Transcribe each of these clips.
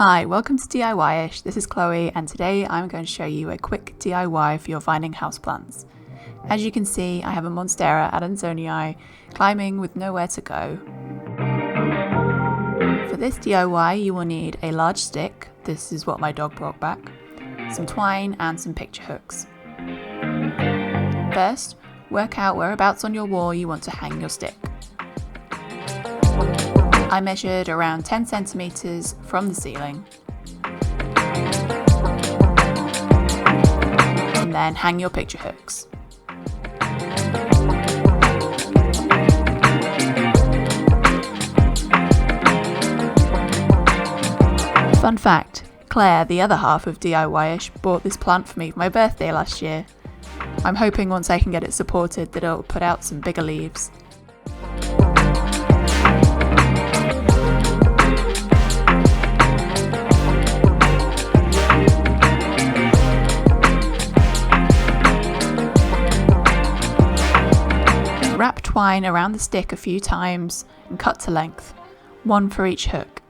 Hi, welcome to DIY-ish. This is Chloe, and today I'm going to show you a quick DIY for your finding houseplants. As you can see, I have a Monstera adansonii climbing with nowhere to go. For this DIY, you will need a large stick, this is what my dog brought back, some twine and some picture hooks. First, work out whereabouts on your wall you want to hang your stick. I measured around 10 centimeters from the ceiling. And then hang your picture hooks. Fun fact, Claire, the other half of DIY-ish, bought this plant for me for my birthday last year. I'm hoping once I can get it supported that it'll put out some bigger leaves. Wrap twine around the stick a few times and cut to length, one for each hook.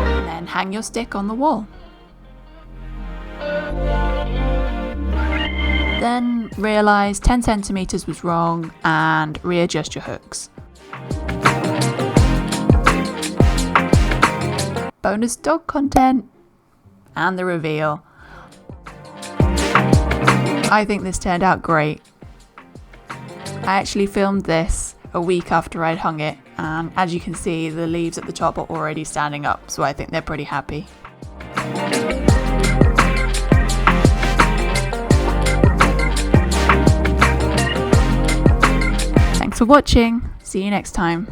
And then hang your stick on the wall. Then realise 10 centimeters was wrong and readjust your hooks. Bonus dog content and the reveal. I think this turned out great. I actually filmed this a week after I'd hung it, and as you can see, the leaves at the top are already standing up, so I think they're pretty happy. Thanks for watching. See you next time.